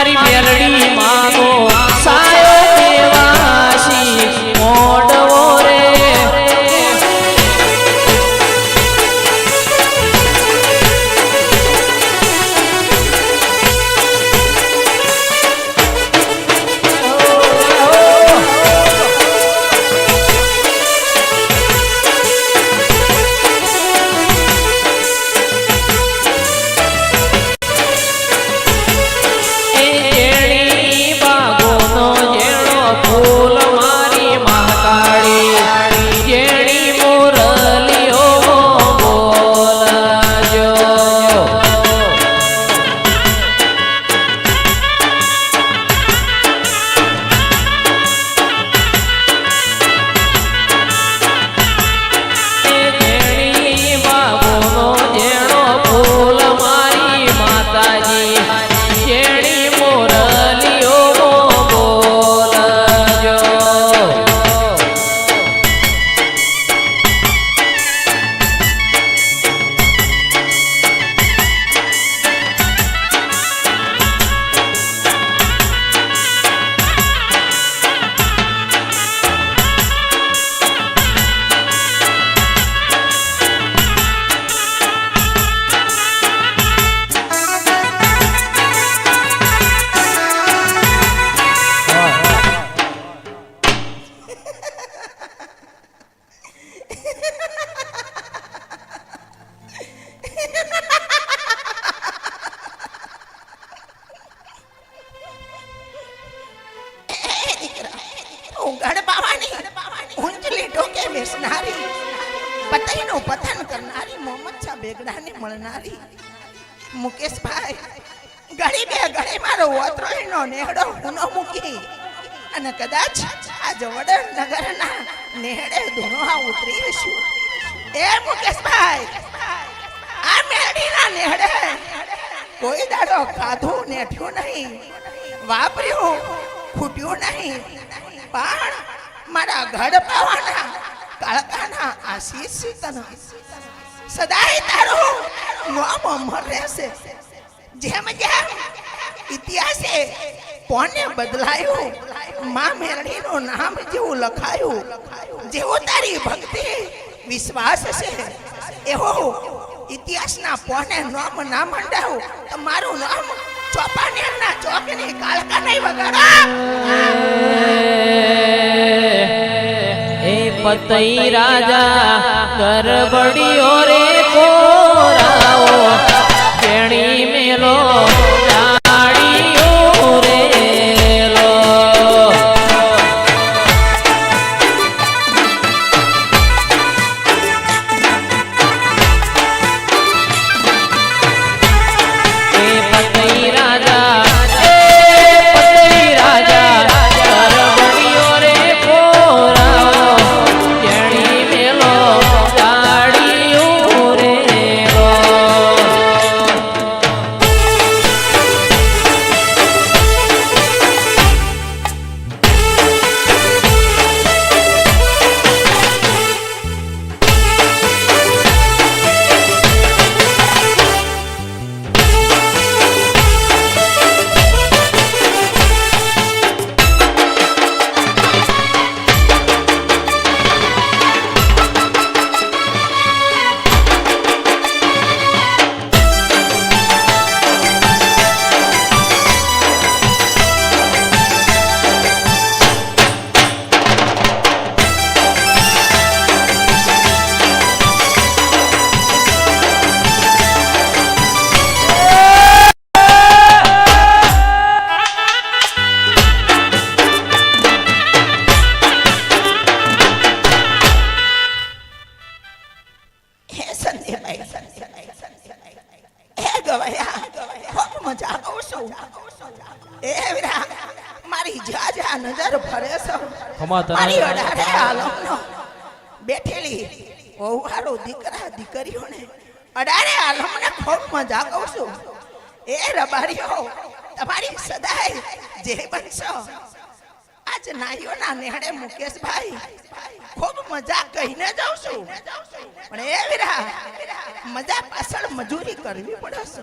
મારી મેલડી માગો સાયો દેવાસી મોડવો રે मुकेश भाई गड़ी बे गड़ी मारो वत्रोई नो नेहड़ो हुनो मुकी अने कदाच आज वडर नगर ना नेहड़े दोनो आ उतरी हशु ए मुकेश भाई आ मेडी ना नेहड़े कोई दाड़ो खाधू नेठ्यो नहीं वापर्यो फूट्यो नहीं पण मारा घड़ पावाना काळकाना आशीष तन सदाय तारो नाम अमर रहसे जेम जेम इतिहासे कोने बदलायो मां मेरडी नो नाम जेवो लखायो जेवो तारी भक्ति विश्वास से एहो इतिहास ना पोने नाम ना मंडाओ तो मारो नाम चौपाने ना चौकनी कालका नहीं वगाड़ा ए पतई राजा गरबड़ियो रे कोराओ केणी मेलो लाड़ियो रे लो ए पतई राजा गरबड़ियो रे कोराओ केणी मेलो लाड़ियो रे लो नजर फरे सो मारी अडारे आलमनो બેઠેલી વહુવાળો દીકરા દીકરીઓને અડારે આલમને ખૂબ મજા કહું છું એ રબારીઓ તમારી સદાય જે બનશો આજ નાઈઓના નેહડે મુકેશભાઈ ખૂબ મજા કહીને જાઉં છું પણ એ વીરા મજા પાછળ મજૂરી કરવી પડે છે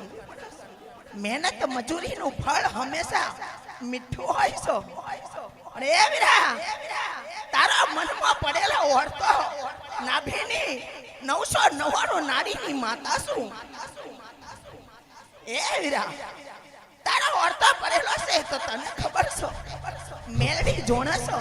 મહેનત મજૂરીનું ફળ હંમેશા મીઠું હોય છે. અને એ વીરા તારા મનમાં પડેલો ઓળતો નાભીની 999 નારીની માતા છું. એ વીરા તારો ઓળતો પડેલો છે તો તને ખબર છે મેલડી જોણસો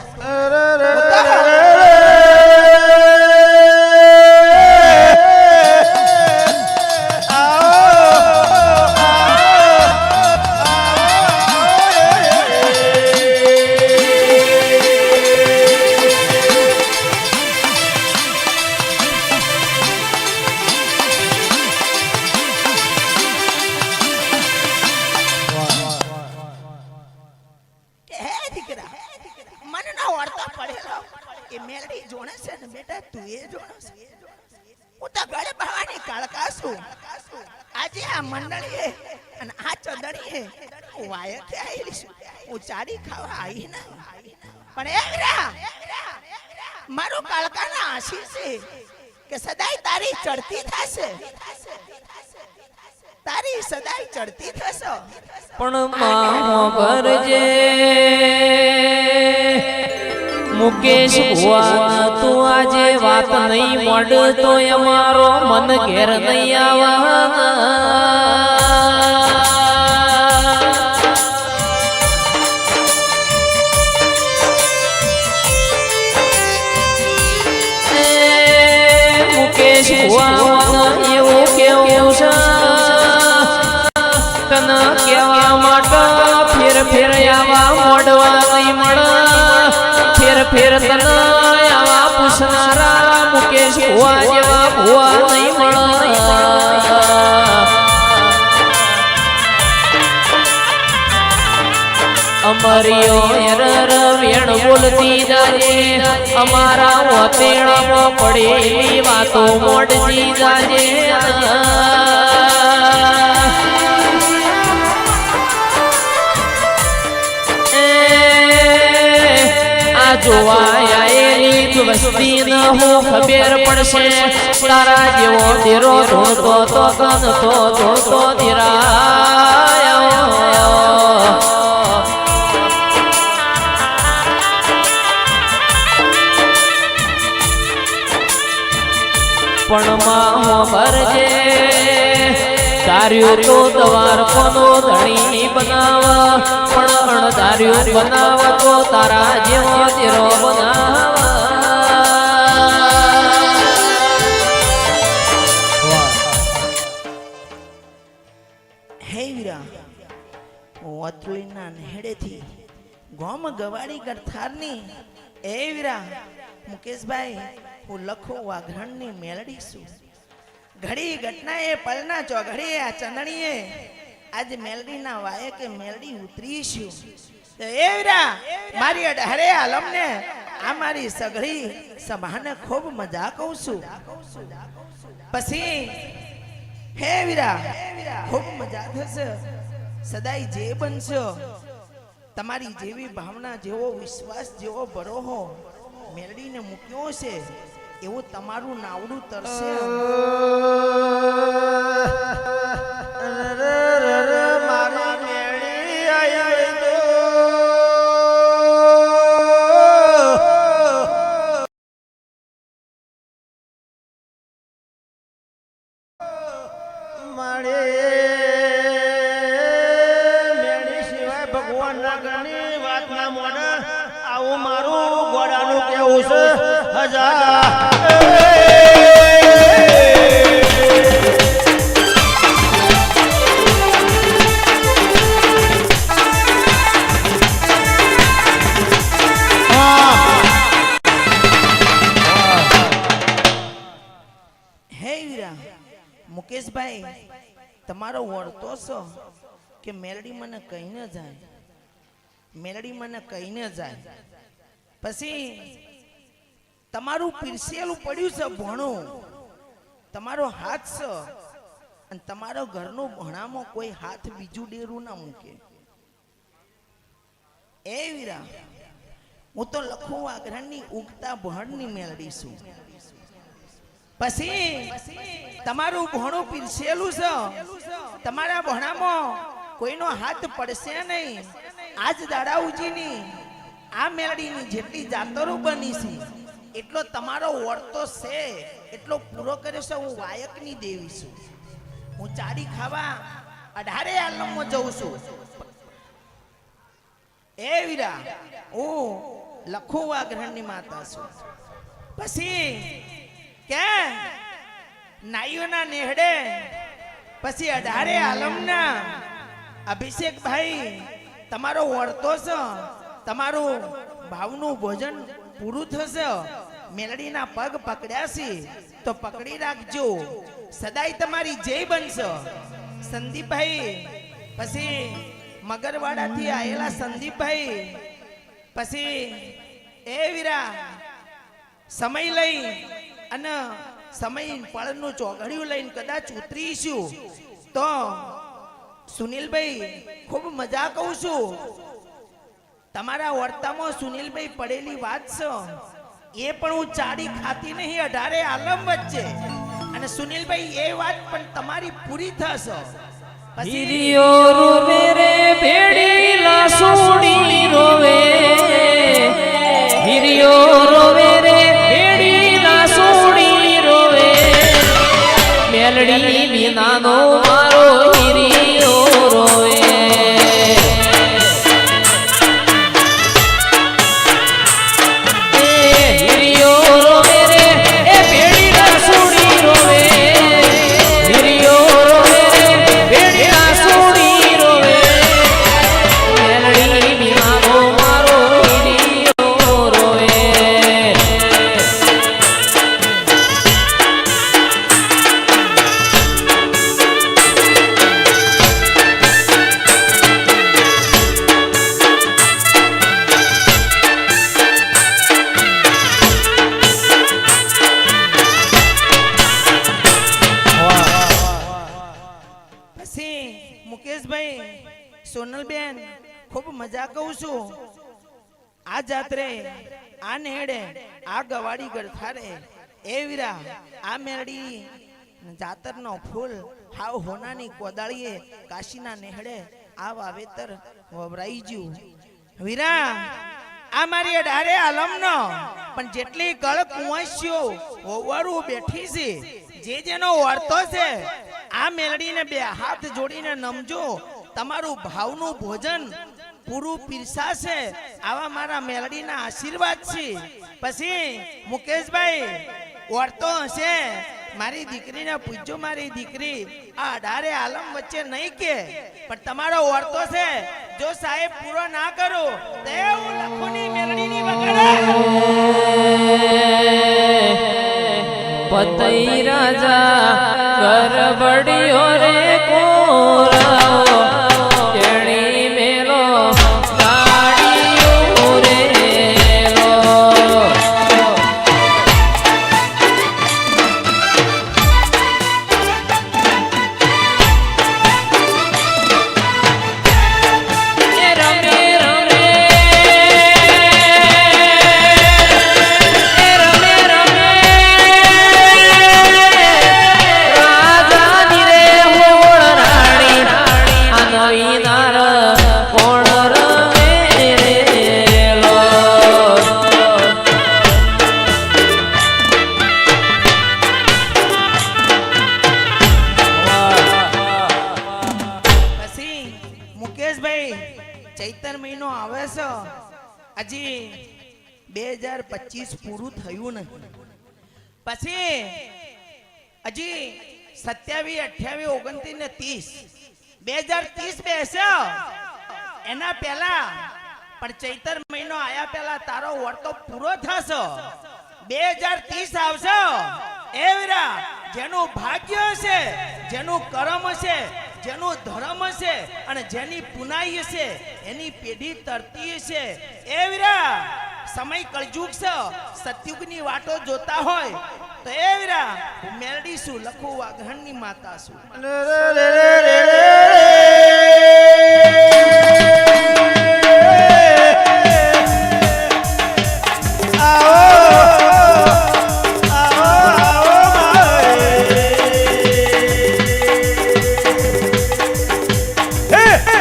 મારું કાળકાના આશીષ છે કે સદાય તારી ચડતી થશે, તારી સદાય ચડતી થશે. પણ માં ભરજે મુકેશ ભુવા તું આજે વાત નહીં મોડ તો અમારો મન ઘેર નહીં આવા. મુકેશ ભુવા એવું કેવું છે તને કેવા માટે ફેર ફેર આવા મોડવા નહીં મળે, ફેર ફેર તને આવા પૂછનારા મુકેશ ભુવા જેવા ભુવા નહીં મળે. અમરિયો એરર વેણ બોલતી જાજે, અમારા વતેણામાં પડેલી વાતો મોડજી જાજે. જોવા આયેલી વસ્તી ન હો ખબર પડશે, તારા જેવો ધીરો ધોતો તો ગનતો ધોતો ધીરાયો. પણ માં ભરજે ધાર્યું તો દ્વારકોનો ધણી બનાવ, પણ અણધાર્યું બનાવ તો તારા જેવો તેરો બનાવ. હે વીરા ઓતલીના નેડેથી ગોમ ગવાડી ગરથારની એ વીરા મુકેશભાઈ હું લખો વાઘરણની મેલડી છું. ઘડી ઘટનાએ પલના ચોઘડીએ આ ચંદણીએ આજ મેલડીના વાયે કે મેલડી ઉતરીશું. તો એ વીરા મારી અઢારે આલમને આ મારી સઘળી સભાને ખૂબ મજા કહું છું. પછી હે વીરા ખૂબ મજા થશે, સદાય જે બનશો તમારી જેવી ભાવના જેવો વિશ્વાસ જેવો ભરોહો મેલડીને મૂક્યો છે એવું તમારું નાવડું તરશે. મારી મેળી આયા તો મારે મેળી સિવાય ભગવાનના ઘરની વાતના મોઢે આવું મારું ગોડાનું કેવું છે. મુકેશભાઈ તમારો વળતો છો કે મેલડી મને કહીને જાય, મેલડી મને કહીને જાય. પછી તમારું પીરસેલું પડ્યું છે ભણું, તમારો હાથ છે અને તમારો ઘરનું ભણામાં કોઈ હાથ બીજું ડેરું ના મૂકે. એ વીરા હું તો લખું આગ્રહની ઉગતા ભણની મેળડી છું. પછી તમારું ભણું પીરસેલું છે, તમારા ભણામાં કોઈનો હાથ પડશે નહીં. આજ દાડા ઉજીની આ મેલડીની જેટલી જાતરો બની છે એટલો તમારો વર્તો છે એટલો પૂરો કર્યો છે. હું વાયકની દેવી છું. હું ચાડી ખાવા 18 આલમમાં જઉં છું. એ વીરા હું લખુવા ગ્રહણની માતા છું. પછી કે નાઈઓના નેહડે પછી 18 આલમના અભિષેક ભાઈ તમારો વર્તો છે. તમારું ભાવનું ભોજન પૂરું થશે. મેલડીના પગ પકડ્યા છે તો પકડી રાખજો. સદાય તમારી જય બનશે. સંદીપભાઈ પછી મગરવાડાથી આયેલા સંદીપભાઈ પછી એ વીરા સમય લઈ અને સમય પળનું ચોઘડિયું લઈને કદાચ ઉતરીશું તો સુનિલભાઈ ખૂબ મજા કહું છું. તમારા વર્તામાં સુનિલભાઈ પડેલી વાત છે એ પણ હું ચાડી ખાતી નહીં 18 આલમ વચ્ચે. અને સુનિલભાઈ એ વાત પણ તમારી પૂરી થશે. હિરિયો રોવે રે ભેડી લાસુડી રોવે. હિરિયો રોવે રે ભેડી લાસુડી રોવે. મેલડી વિનાનો મારો હિરિયો રોવે. સોનલબેન ખૂબ મજા કહું છું. આ જાત્રે આ નેહડે આ ગવાડી ગળથારે એ વીરા આ મેરડી જાતરનો ફૂલ હાવ હોનાની કોદાળીએ કાશીના નેહડે આ વાવેતર વવરાઈ ગયું. વીરા આ મારી 18 આલમનો પણ જેટલી ગળ કુંવાસ્યો હોવારું બેઠી છે જે જેનો વર્તો છે આ મેલડીને બે હાથ જોડીને નમજો. તમારું ભાવનું ભોજન પૂરું પીરસાશે આવા મારા મેલડીના આશીર્વાદ છે. પછી મુકેશભાઈ વર્તો હશે મારી દીકરીને પૂછજો. મારી દીકરી આ 18 આલમ વચ્ચે નહીં કે પણ તમારો વર્તો છે જો સાહેબ પૂરો ના કરો તો હું લખુની મેલડીની વગાડે. પતઈ રાજા ગરબડિયો રે કોરાઓ. કેણી મેલો ગાડીઓ રે લો. એ રમે રમે એ રમે રમે રાજાની રે હોળ રાણી. આ નવી નાર કોણ રમે રે લો. પછી મુકેશભાઈ ચૈતર મહિનો આવે છે હજી 2025 પૂરું થયું નહીં. પછી હજી 27, 28, 29 ને 30 2030 બેસે એના પહેલા પણ ચૈતર મહિનો આયા પહેલા તારો વર્તો પૂરો થશે. 2030 આવશે એ વીરા જેનું ભાગ્ય છે જેનું કર્મ છે જેનું ધર્મ છે અને જેની પુનાઈ છે એની પેઢી તરતી છે. એ વીરા સમય કળજુગ છે સતયુગની વાટો જોતા હોય તો એ વીરા હું મેલડી છું લખું વાઘણની માતા છું. Hey!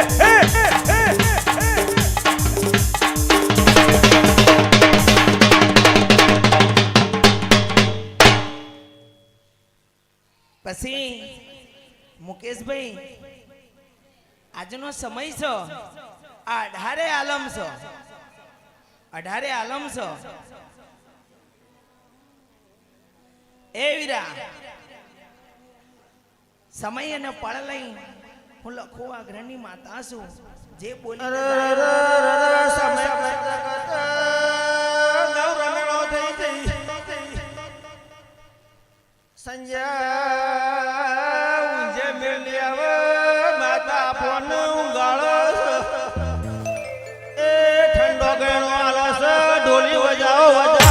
પછી મુકેશભાઈ આજનો સમય છે આ 18 આલમ છે 18 આલમ છે એ વીરા સમય અને પળ લઈ હું લખો આગ્રહની માતા છું જે બોલી સંજય મેલી આવે માતા ફોન ઉગાળો એ ઠંડો ગણો આલસ ઢોલી વજાઓ વજા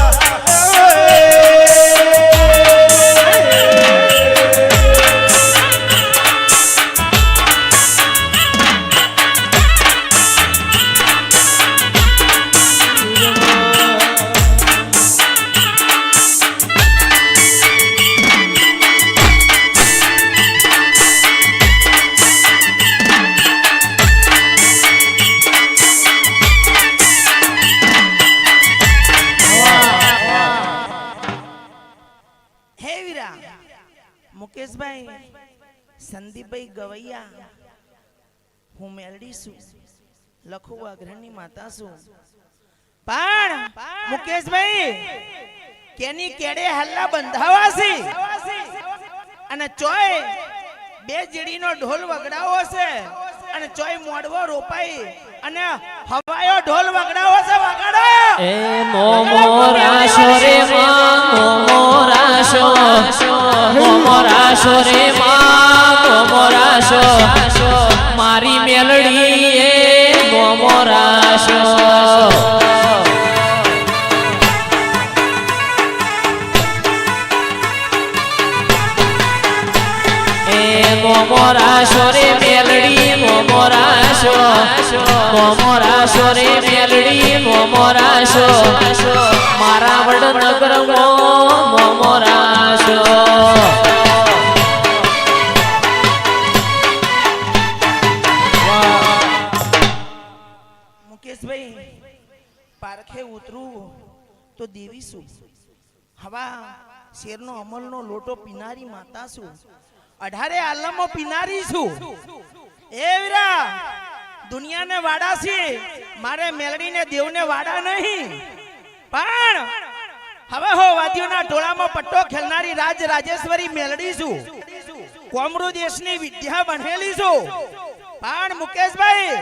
મુકેશભાઈ સંદીપભાઈ ગવૈયા હું મેલડી છું લખો આગ્રહની માતા છું પણ મુકેશભાઈ કેની કેડે હલ્લા બંધાવા છે અને ચોય બે જેડીનો ઢોલ વગડાવો છે અને ચોય મોડવો રોપાઈ અને હવાયો ઢોલ વગડાવો છે વગાડો એ મોમોરાશો રે માં મોમોરાશો મોમોરાશો રે માં મોમોરાશો મારી મેલડી એ મોમોરાશો મોમોરાશો રે મેલડી મોમોરાશો મોમોરાશો રે મેલડી મોમોરાશો મારા વડનગર મોમોરાશો મુકેશભાઈ પારખે ઉતરું તો દેવી છું હવા શેરનો અમલનો લોટો પીનારી માતા છું 18 આલમો પીનારી છું એ વીરા દુનિયાને વાડા છે મારે મેલડીને દેવને વાડા નહીં પણ હવે હો વાદીઓના ટોળામાં પટ્ટો ખેલનારી રાજ રાજેશ્વરી મેલડી છું કોમરૂ દેશની વિદ્યા બનેલી છું પણ મુકેશભાઈ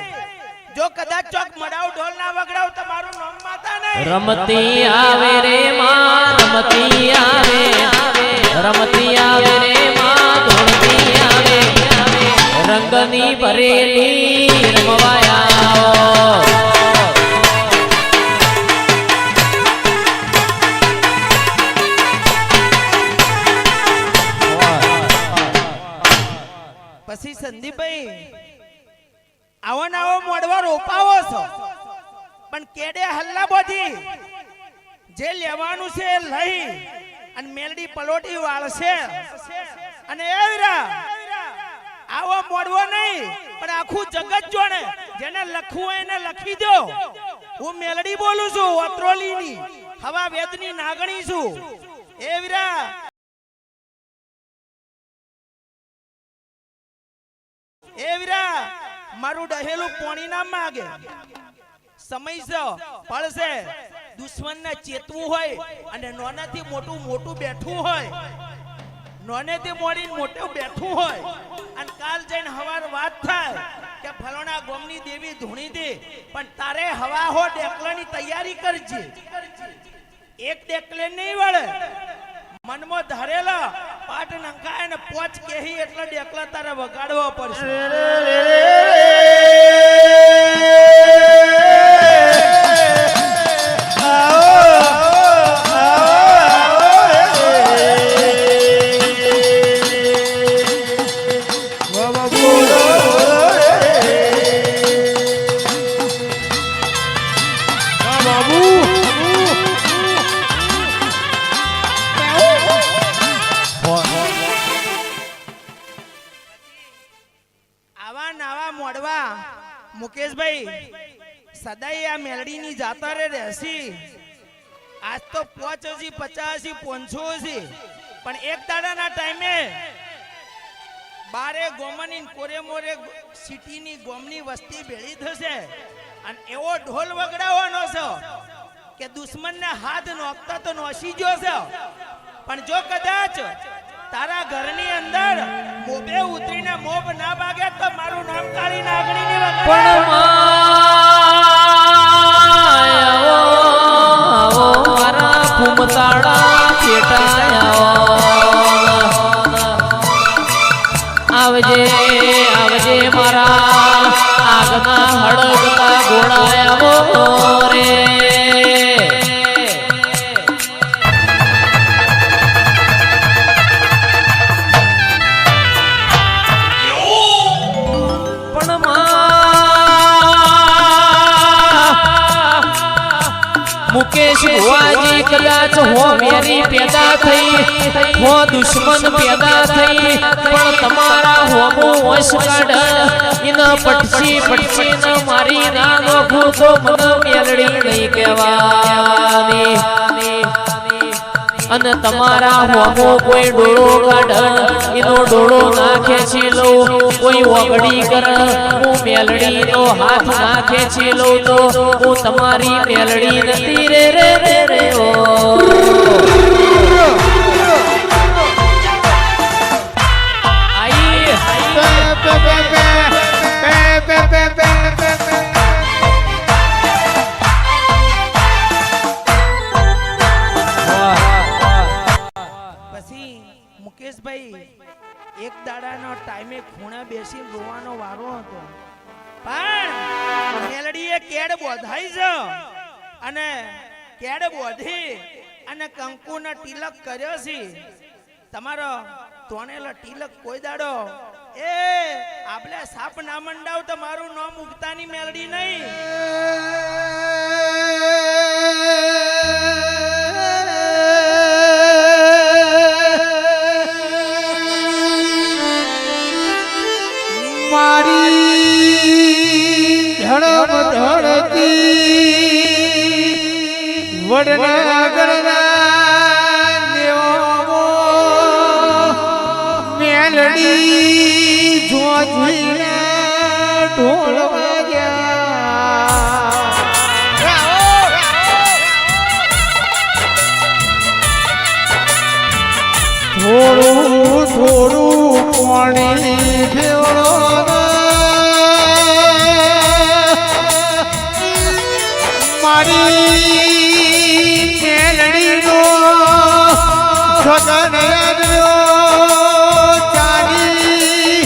જો કદાચ ચોક મડાવ ઢોલ ના વગડાવ તમારું નામ માતા નહીં રમતી આવે રે માં રમતી આવે રમતી આવે રે માં દોડતી આવે રંગની ભરેલી રમવાયા પછી સંદીપભાઈ આવો નાવો મોડવા રોપાવો છો પણ કેડે હલ્લા બોધી જે લેવાનું છે એ લઈ અને મેલડી પલોટી વાળશે અને એ વીરા આવો મોડવો નહીં પણ આખું જગત જોણે જેને લખવું હોય એને લખી દો હું મેલડી બોલું છું ઓત્રોલીની હવા વેદની નાગણી છું એ વીરા એ વીરા મારું ડહેલું પાણી ના માગે સમય છે પડશે દુશ્મનને ચેતવું હોય અને નાનાથી મોટું મોટું બેઠું હોય નોનેથી મોડીને મોટું બેઠું હોય અને કાલ જઈને હવાર વાત થાય કે ફલોણા ગોમની દેવી ધૂણી દે પણ તારે હવા હો ડેકલાની તૈયારી કરજે એક ડેકલે નહીં વળે મનમાં ધરેલા પાટ નંખાય ને પોચ કેહી એટલે ડેકલા તારે વગાડવો પડશે મુકેશભાઈ સદાય આ મેલડીની જાતા રહેશી આજ તો 85 50 500 છે પણ એક દાડાના ટાઈમે બારે ગોમની કોરે મોરે સિટીની ગોમની વસ્તી ભેળી થશે અને એવો ઢોલ વગડાવવાનો છે કે દુશ્મનને હાથ નોખતા તો નોસી ગયો છે, પણ જો કદાચ તારા ઘરની અંદર મોભે ઉતરીને મોભ ના ભાગે તો મારું નામ કાળી નાગણીની પણ વગાડે. આવો મારા ફૂમતાડા પેટાયા આવજે આવજે મારા આગના હળગતા ગોળાયા રે. मुकेश बुआजी कदाच हो मेरी पैदा थई हो दुश्मन पैदा थई पण तमारा होमो वश काढ इन पटची पटची न मारी ना नोखू तो मन मेलड़ी नहीं कहेवानी अन तमारा होमो कोई डोळो काढ इनो डोळो नाखे छीलो कोई वगड़ी कर હું મેલડી નો હાથ નાખે છીલો તો હું તમારી મેલડી નથી રે રે રે રે ઓ આઈ પછી મુકેશભાઈ એક દાડાનો ટાઈમે ખૂણા બેસી રોવાનો વારો હતો, પણ મેલડીએ કેડ બોધાઈ છે અને કેડ બોધી અને કંકુનો તિલક કર્યો છે. તમારો તોણેલો તિલક કોઈ દાડો એ આપણે સાપ ના મંડાવ તો મારું નામ ઉગતાની મેલડી નહીં. ધડમ ધડતી વડનગરના દેવો મેલડી જોજીના ઢોલ વાગ્યા. થોડું થોડું પાણી ફેવડો મારી મેલડીનો છગન ચાલી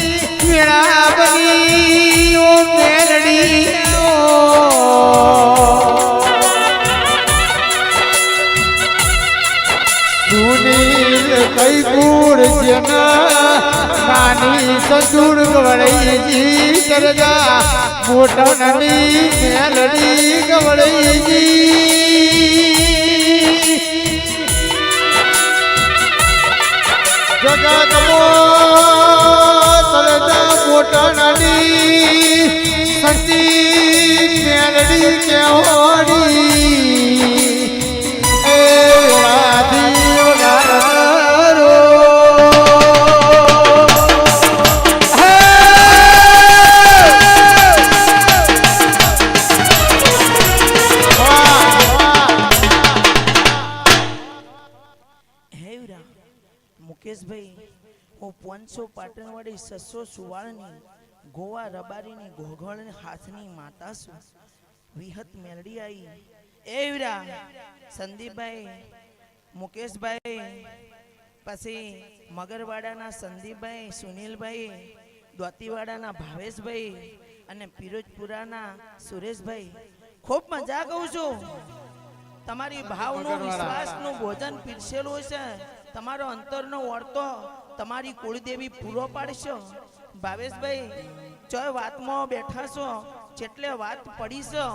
મેળા બની ઓ મેલડી સુનીલ કૈકુર જેના નાની સસુર ગવળઈજી કરજા મોટનની મેલડી ગવળઈજી જગતમો તરજા મોટનની સતી મેલડી કેવડી એ રાધી વગારો મુકેશભાઈ, હું 500 પાટણવાળી 600 સુવાળની ગોવા રબારીની ઘોઘળની હાથની માતા છું. વિહત મેલડી આવી એ વીરા સંદીપભાઈ, મુકેશભાઈ, પછી મગરવાડાના સંદીપભાઈ, સુનિલભાઈ, દોતીવાડાના ભાવેશભાઈ અને પિરોજપુરાના સુરેશભાઈ, ખૂબ મજા કહું છું. તમારી ભાવનું વિશ્વાસનું ભોજન પીરસેલું છે. તમારો અંતરનો વર્તો તમારી કુળદેવી પૂરો પાડશો. ભાવેશભાઈ, ચોય વાતમાં બેઠા છો જેટલે વાત પડી છો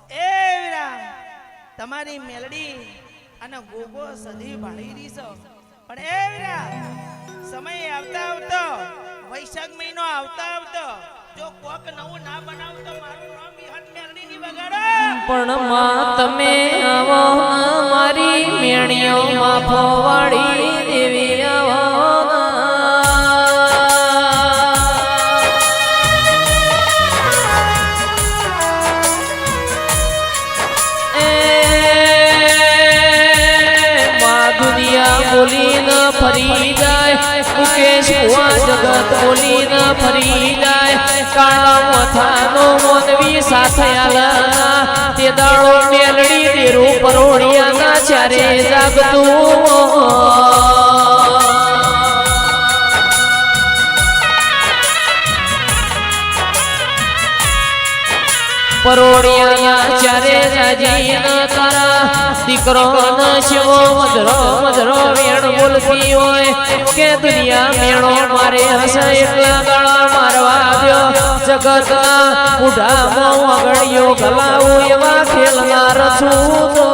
એ વીરા તમારી મેલડી અને ગોગો સધી ભાળી રહી છો. પણ એ વીરા સમય આવતા આવતો વૈશાખ મહિનો આવતા આવતો જો કોક નવું ના બનાવતો મારું નામ વિહત મેલડીની વગાડો. પણ માં તમે આવો મારી મેણીઓમાં ફવાડી દેવી આવો બોલીને ફરી જાય મુકેશ ભુવા જગત બોલીને ફરી જાય કાળા મથાનો મોનવી સાથે આલા તે દાડો મેલડી દેરો પરોડિયાના ચારે જાગતું પરોડિયાના ચારે જાજીને તારા દીકરો ન શિવો મધરો મધરો વેણ બોલતી હોય કે દુનિયા મેળો મારે હશે એટલા ગાળા મારવા દ્યો જગતના બુઢામાં વગડિયો ગલાવું એવા ખેલનાર છું તો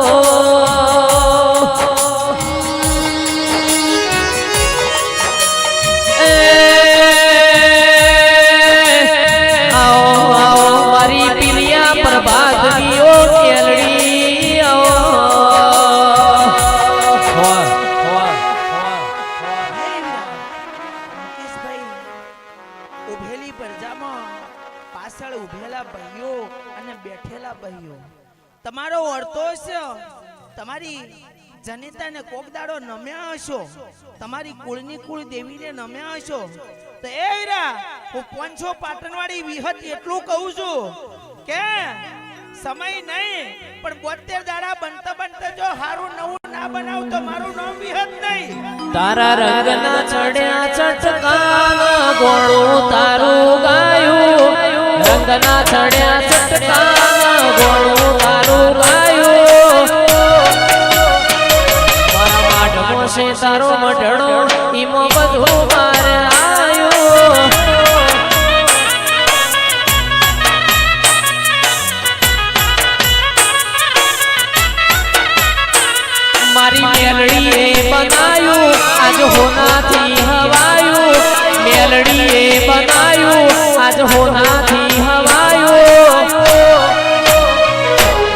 ઉભેલી પ્રજામાં પાછળ ઉભેલા ભાઈઓ અને બેઠેલા ભાઈઓ તમારો અર્થો છે તમારી જનિતાને કોક દાડો નમ્યા હશો તમારી કુળની કુળ દેવીને નમ્યા હશો તો એ વીરા હું 500 પાટણવાળી વિહત એટલું કહું છું કે સમય નહીં પણ 72 દાડા બનતા બનતા જો હારું નવું ના બનાવ તો મારું નામ વિહત નહીં તારા રંગના ચડ્યા ચટકાન ગોળું તારું ગાયું રંગના ચડ્યા ચટકાન ગોળું તારું ગાયું મારા માઢમો છે તારો મઢડો ઈમો બધું મારે આયું મારી મેલડીએ બનાયું આજ હોનાથી હવાયું મેલડીએ બનાયું આજ હોનાથી હવાયું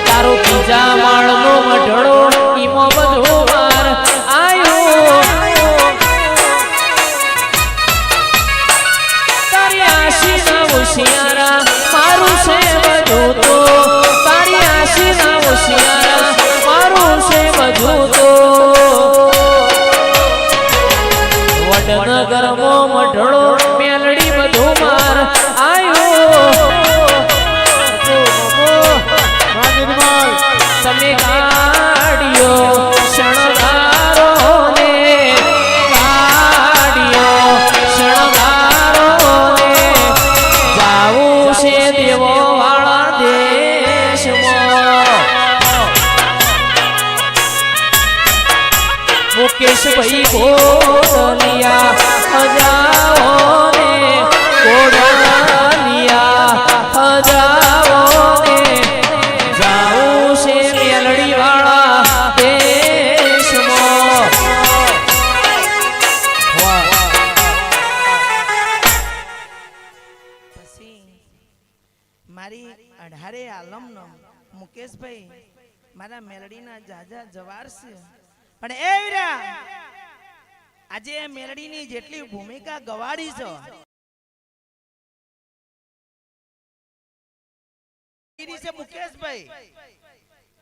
તારો બીજા માળનો મઢડો ઈમો બધો વાર આયો તારી આશીના હોશિયારા મારું છે બધું તો તારી આશીના હોશિયારા મારું છે બધું તો વડનગરમો મઢડો મેલડી બધું માર આયો તમે ગાડીઓ શણગારો ને ગાડીઓ શણગારો ને જાવું છે દેવો વાળા દેશમાં મુકેશ ભાઈ ગોડલિયા હજાઓ ને ગોડલિયા હજાઓ ને જાવું છે મેલડી વાળા દેશમાં પછી મારી 18 આલમનો મુકેશભાઈ મારા મેલડીના જાજા જવાર છે પણ એ વીરા આજે એ મેલડીની જેટલી ભૂમિકા ગવાડી છે મુકેશભાઈ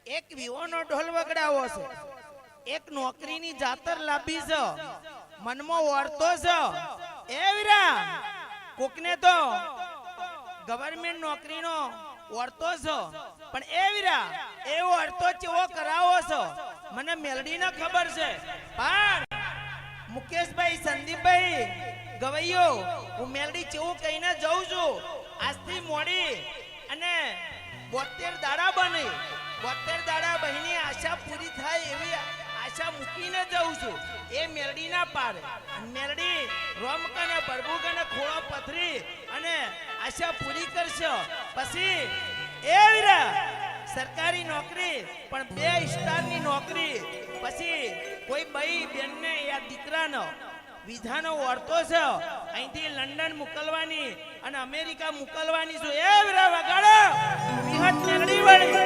એક વિહોનો ઢોલ વગડાવો છે એક નોકરીની જાતર લાભી છે મનમાં વર્તો છે એ વીરા કોકને તો ગવર્નમેન્ટ નોકરીનો વર્તો છે પણ એ વીરા એવો અર્થો ચેવો કરાવો છો મને મેલડીને ખબર છે પણ મુકેશભાઈ સંદીપભાઈ ગવૈયો હું મેલડી ચેવું કહીને જઉં છું આજથી મોડી અને 72 દાડા બની 72 દાડા બહેની આશા પૂરી થાય એવી આશા મૂકીને જઉં છું એ મેલડીના પારે મેલડી રોમકને બરબુકને ખોળો પથરી અને આશા પૂરી કરશે પછી એ વીરા સરકારી નોકરી પણ 2 સ્ટારની નોકરી પછી કોઈ ભાઈ બેનને યા દીકરાનો વિધાનો વર્તો છે અહીંથી લંડન મોકલવાની અને અમેરિકા મોકલવાની છે એ વીરા વગાડો વિહત મેલડી વાળી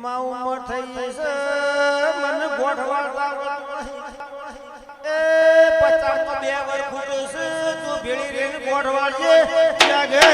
માઉ થઈ છે મને ગોઠવાડતા એ 50 માં 2 વાર ખૂટે છે તું ભેળી રેલ ગોઠવાડજે જાગે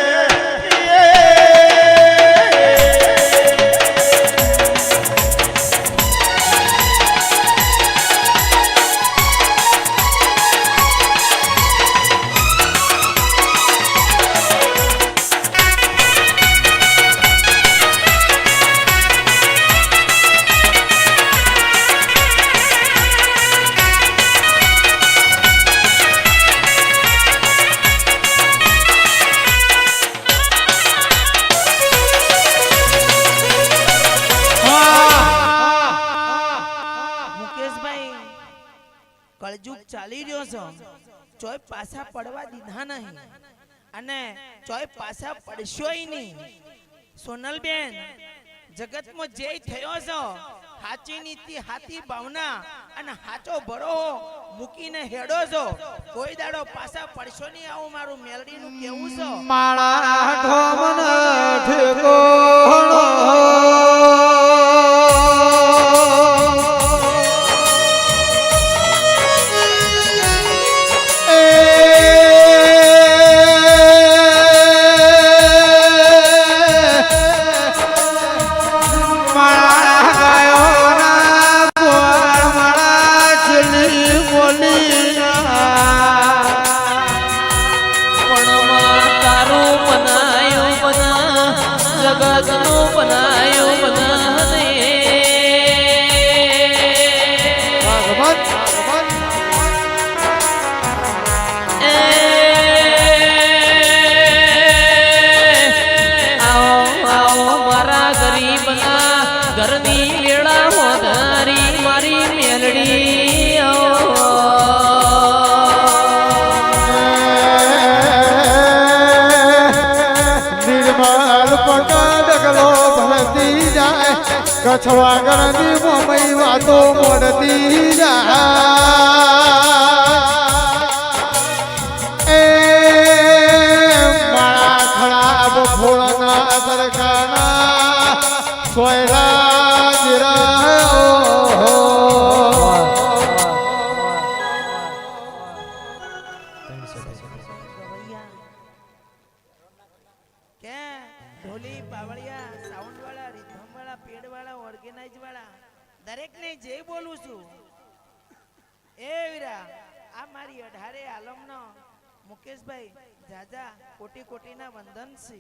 મુકેશભાઈ કળજુગ ચાલી રહ્યો છે ચોય પાછા પડવા દીધા નહીં અને ચોય પાછા પડશોય નહીં સોનલબેન જગતમાં જે થયો છે હાચી નીતિ હાથી ભાવના અને હાચો ભરો મૂકીને હેડો છો કોઈ દાડો પાછા પડશો નહીં આવું મારું મેલડીનું કેવું છે માળા ઢોમન ઠેકોણો પણ તારું બનાયું બના જગતનું બનાયું બધાને આવો આવો મારા ગરીબના ઘરની વેળા વધારી મારી મેલડી આવો નિર્મળ પકા ડગલો ભરતી જાય કછવા ગણની મમઈ વાતો મોડતી જાય એ માળા ખરાબ ફોળના સરકાના સોયરા જીરા કે ઢોલી પાવળિયા સાઉન્ડ વાળા રિધમ વાળા પેડ વાળા ઓર્ગેનાઇઝ વાળા દરેક ને જે બોલું છું એ વીરા આ મારી 18 આલમનો મુકેશભાઈ જાજા કોટી કોટીના વંદન છે